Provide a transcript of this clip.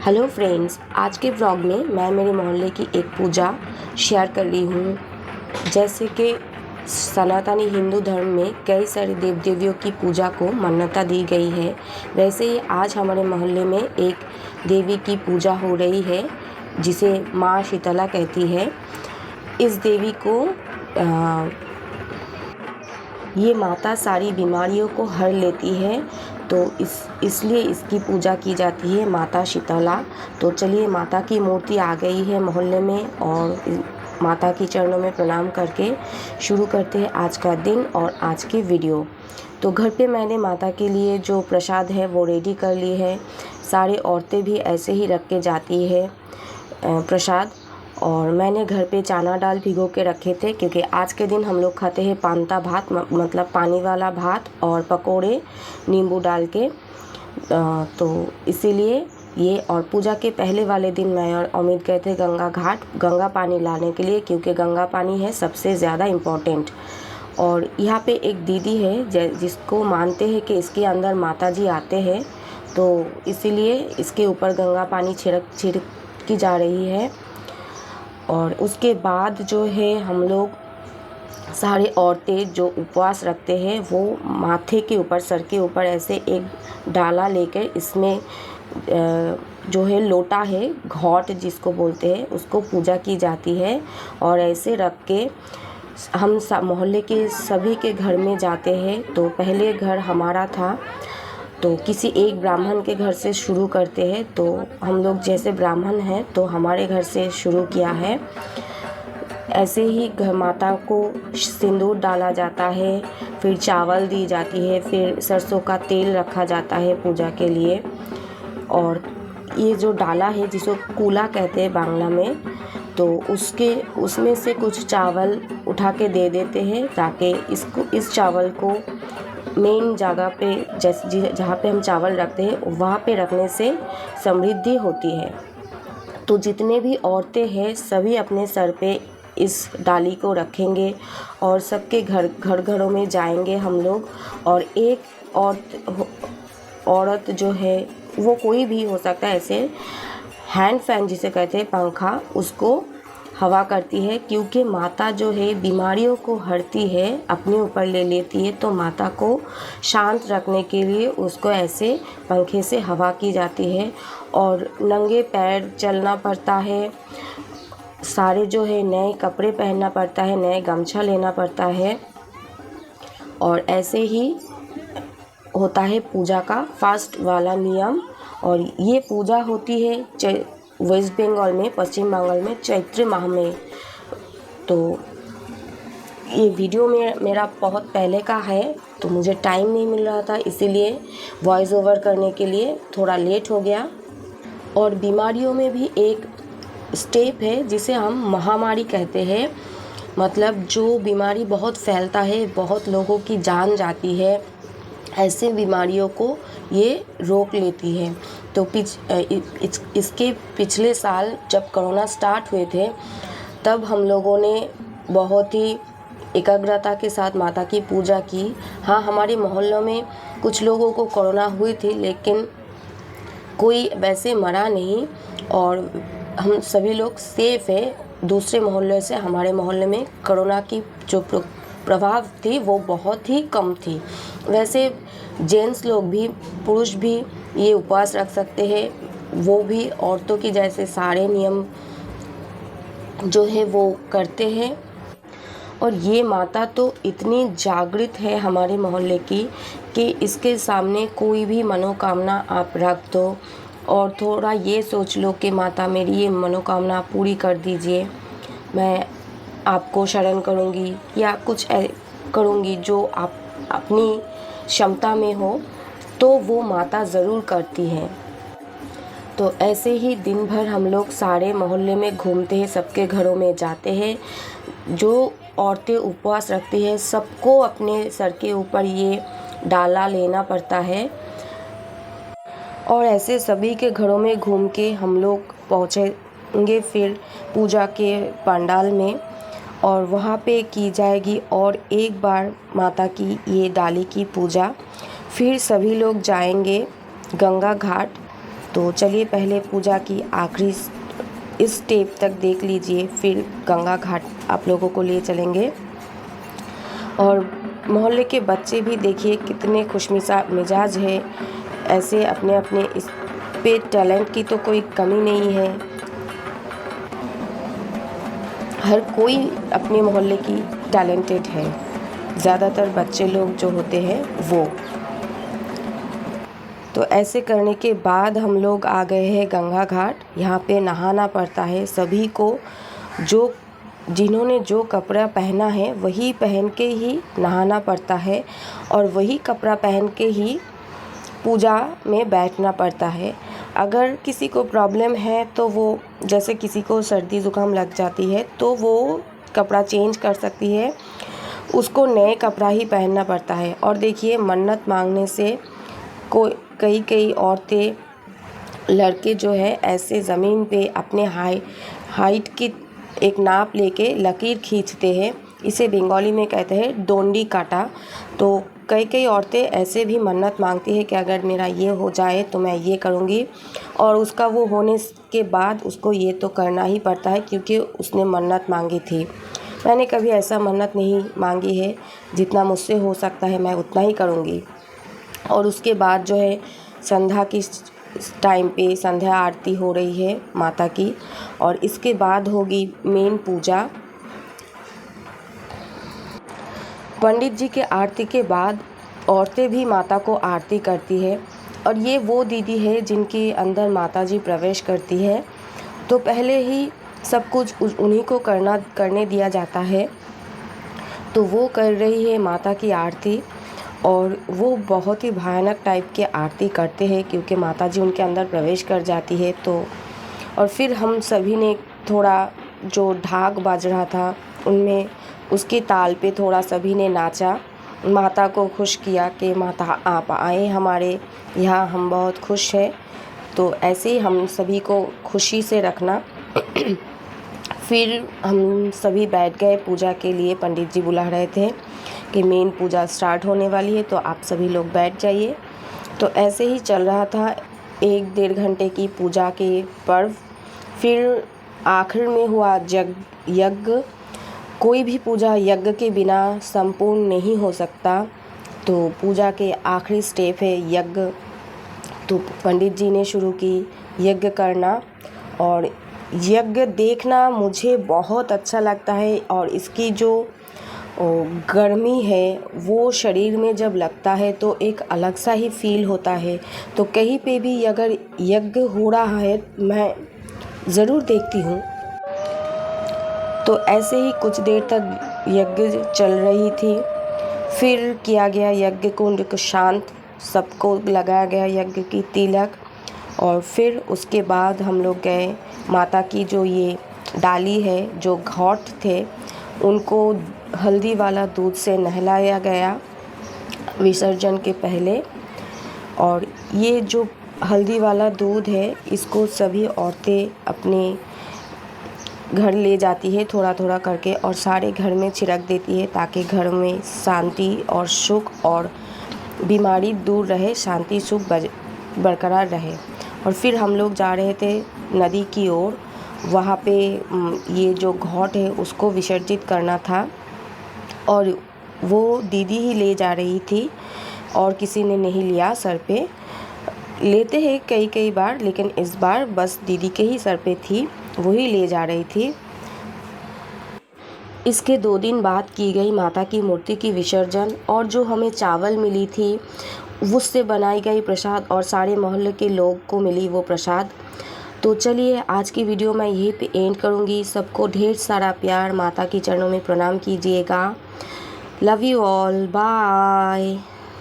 Hello friends, आज के vlog में मैं मेरे मोहल्ले की एक पूजा शेयर कर रही हूँ। जैसे कि सनातनी हिंदू धर्म में कई सारे देव देवियों की पूजा को मान्यता दी गई है, वैसे ही आज हमारे मोहल्ले में एक देवी की पूजा हो रही है जिसे माँ शीतला कहती है। इस देवी को ये माता सारी बीमारियों को हर लेती है, तो इसलिए इसकी पूजा की जाती है माता शीतला। तो चलिए, माता की मूर्ति आ गई है मोहल्ले में और माता की चरणों में प्रणाम करके शुरू करते हैं आज का दिन और आज की वीडियो। तो घर पे मैंने माता के लिए जो प्रसाद है वो रेडी कर ली है। सारी औरतें भी ऐसे ही रख के जाती है प्रसाद। और मैंने घर पे चना दाल भिगो के रखे थे, क्योंकि आज के दिन हम लोग खाते हैं पांता भात, मतलब पानी वाला भात और पकोड़े नींबू डाल के। तो इसीलिए ये, और पूजा के पहले वाले दिन मैं और अमित गए थे गंगा घाट गंगा पानी लाने के लिए, क्योंकि गंगा पानी है सबसे ज़्यादा इम्पोर्टेंट। और यहाँ पे एक दीदी है जिसको मानते हैं कि इसके अंदर माता जी आते हैं, तो इसीलिए इसके ऊपर गंगा पानी छिड़क की जा रही है। और उसके बाद जो है हम लोग सारे औरतें जो उपवास रखते हैं वो माथे के ऊपर, सर के ऊपर ऐसे एक डाला लेकर, इसमें जो है लोटा है, घौट जिसको बोलते हैं, उसको पूजा की जाती है। और ऐसे रख के हम मोहल्ले के सभी के घर में जाते हैं। तो पहले घर हमारा था, तो किसी एक ब्राह्मण के घर से शुरू करते हैं। तो हम लोग जैसे ब्राह्मण हैं तो हमारे घर से शुरू किया है। ऐसे ही घर माता को सिंदूर डाला जाता है, फिर चावल दी जाती है, फिर सरसों का तेल रखा जाता है पूजा के लिए। और ये जो डाला है जिसको कूला कहते हैं बांग्ला में, तो उसमें से कुछ चावल उठा के दे देते हैं, ताकि इस चावल को मेन जगह पे, जहाँ पे हम चावल रखते हैं वहाँ पे रखने से समृद्धि होती है। तो जितने भी औरतें हैं सभी अपने सर पे इस डाली को रखेंगे और सबके घरों में जाएंगे हम लोग। और एक औरत जो है, वो कोई भी हो सकता है, ऐसे हैंड फैन जिसे कहते हैं, पंखा, उसको हवा करती है, क्योंकि माता जो है बीमारियों को हरती है, अपने ऊपर ले लेती है। तो माता को शांत रखने के लिए उसको ऐसे पंखे से हवा की जाती है। और नंगे पैर चलना पड़ता है, सारे जो है नए कपड़े पहनना पड़ता है, नए गमछा लेना पड़ता है। और ऐसे ही होता है पूजा का फास्ट वाला नियम। और ये पूजा होती है वेस्ट बंगाल में, पश्चिम बंगाल में चैत्र माह में। तो ये वीडियो में मेरा बहुत पहले का है, तो मुझे टाइम नहीं मिल रहा था, इसीलिए वॉइस ओवर करने के लिए थोड़ा लेट हो गया। और बीमारियों में भी एक स्टेप है जिसे हम महामारी कहते हैं, मतलब जो बीमारी बहुत फैलता है, बहुत लोगों की जान जाती है, ऐसे बीमारियों को ये रोक लेती है। तो इसके पिछले साल जब कोरोना स्टार्ट हुए थे, तब हम लोगों ने बहुत ही एकाग्रता के साथ माता की पूजा की। हाँ, हमारे मोहल्लों में कुछ लोगों को कोरोना हुई थी, लेकिन कोई वैसे मरा नहीं और हम सभी लोग सेफ है। दूसरे मोहल्ले से हमारे मोहल्ले में कोरोना की जो प्रभाव थी वो बहुत ही कम थी। वैसे जेंट्स लोग भी, पुरुष भी ये उपवास रख सकते हैं, वो भी औरतों की जैसे सारे नियम जो है वो करते हैं। और ये माता तो इतनी जागृत है हमारे मोहल्ले की कि इसके सामने कोई भी मनोकामना आप रख दो और थोड़ा ये सोच लो कि माता मेरी ये मनोकामना पूरी कर दीजिए, मैं आपको शरण करूँगी या कुछ करूँगी जो आप अपनी क्षमता में हो, तो वो माता ज़रूर करती हैं। तो ऐसे ही दिन भर हम लोग सारे मोहल्ले में घूमते हैं, सबके घरों में जाते हैं। जो औरतें उपवास रखती है सबको अपने सर के ऊपर ये डाला लेना पड़ता है। और ऐसे सभी के घरों में घूम के हम लोग पहुँचेंगे फिर पूजा के पंडाल में, और वहाँ पे की जाएगी और एक बार माता की ये डाली की पूजा। फिर सभी लोग जाएंगे गंगा घाट तो चलिए पहले पूजा की आखिरी इस स्टेप तक देख लीजिए, फिर गंगा घाट आप लोगों को ले चलेंगे। और मोहल्ले के बच्चे भी देखिए कितने मिजाज है, ऐसे अपने अपने इस पे टैलेंट की तो कोई कमी नहीं है। हर कोई अपने मोहल्ले की टैलेंटेड है, ज़्यादातर बच्चे लोग जो होते हैं वो। तो ऐसे करने के बाद हम लोग आ गए हैं गंगा घाट। यहाँ पे नहाना पड़ता है सभी को, जिन्होंने जो कपड़ा पहना है वही पहन के ही नहाना पड़ता है और वही कपड़ा पहन के ही पूजा में बैठना पड़ता है। अगर किसी को प्रॉब्लम है तो वो, जैसे किसी को सर्दी ज़ुकाम लग जाती है तो वो कपड़ा चेंज कर सकती है, उसको नए कपड़ा ही पहनना पड़ता है। और देखिए मन्नत मांगने से कई औरतें, लड़के जो है ऐसे ज़मीन पे अपने हाइट की एक नाप लेके लकीर खींचते हैं। इसे बंगाली में कहते हैं डोंडी काटा। तो कई औरतें ऐसे भी मन्नत मांगती है कि अगर मेरा ये हो जाए तो मैं ये करूँगी, और उसका वो होने के बाद उसको ये तो करना ही पड़ता है क्योंकि उसने मन्नत मांगी थी। मैंने कभी ऐसा मन्नत नहीं मांगी है, जितना मुझसे हो सकता है मैं उतना ही करूँगी। और उसके बाद जो है संध्या की टाइम पे संध्या आरती हो रही है माता की, और इसके बाद होगी मेन पूजा। पंडित जी के आरती के बाद औरतें भी माता को आरती करती है, और ये वो दीदी है जिनके अंदर माता जी प्रवेश करती है। तो पहले ही सब कुछ उन्हीं को करने दिया जाता है। तो वो कर रही है माता की आरती, और वो बहुत ही भयानक टाइप की आरती करते हैं क्योंकि माता जी उनके अंदर प्रवेश कर जाती है। तो और फिर हम सभी ने थोड़ा, जो ढाक बज रहा था उनमें, उसके ताल पे थोड़ा सभी ने नाचा, माता को खुश किया कि माता आप आए हमारे यहाँ, हम बहुत खुश हैं। तो ऐसे ही हम सभी को खुशी से रखना। फिर हम सभी बैठ गए पूजा के लिए। पंडित जी बुला रहे थे कि मेन पूजा स्टार्ट होने वाली है, तो आप सभी लोग बैठ जाइए। तो ऐसे ही चल रहा था 1-1.5 घंटे की पूजा के पर्व। फिर आखिर में हुआ यज्ञ। कोई भी पूजा यज्ञ के बिना संपूर्ण नहीं हो सकता। तो पूजा के आखिरी स्टेप है यज्ञ। तो पंडित जी ने शुरू की यज्ञ करना, और यज्ञ देखना मुझे बहुत अच्छा लगता है। और इसकी जो गर्मी है वो शरीर में जब लगता है तो एक अलग सा ही फील होता है। तो कहीं पे भी अगर यज्ञ हो रहा है मैं ज़रूर देखती हूँ। तो ऐसे ही कुछ देर तक यज्ञ चल रही थी। फिर किया गया यज्ञ कुंड को शांत, सबको लगाया गया यज्ञ की तिलक। और फिर उसके बाद हम लोग गए माता की जो ये डाली है, जो घाट थे, उनको हल्दी वाला दूध से नहलाया गया विसर्जन के पहले। और ये जो हल्दी वाला दूध है इसको सभी औरतें अपने घर ले जाती है थोड़ा थोड़ा करके, और सारे घर में छिड़क देती है ताकि घर में शांति और सुख और बीमारी दूर रहे, शांति सुख बरकरार रहे। और फिर हम लोग जा रहे थे नदी की ओर। वहाँ पे ये जो घाट है उसको विसर्जित करना था, और वो दीदी ही ले जा रही थी और किसी ने नहीं लिया सर पे। लेते हैं कई बार, लेकिन इस बार बस दीदी के ही सर पे थी, वही ले जा रही थी। इसके 2 दिन बाद की गई माता की मूर्ति की विसर्जन, और जो हमें चावल मिली थी उससे बनाई गई प्रसाद, और सारे मोहल्ले के लोग को मिली वो प्रसाद। तो चलिए आज की वीडियो मैं यहीं पे एंड करूँगी। सबको ढेर सारा प्यार, माता की चरणों में प्रणाम कीजिएगा। Love you all, bye.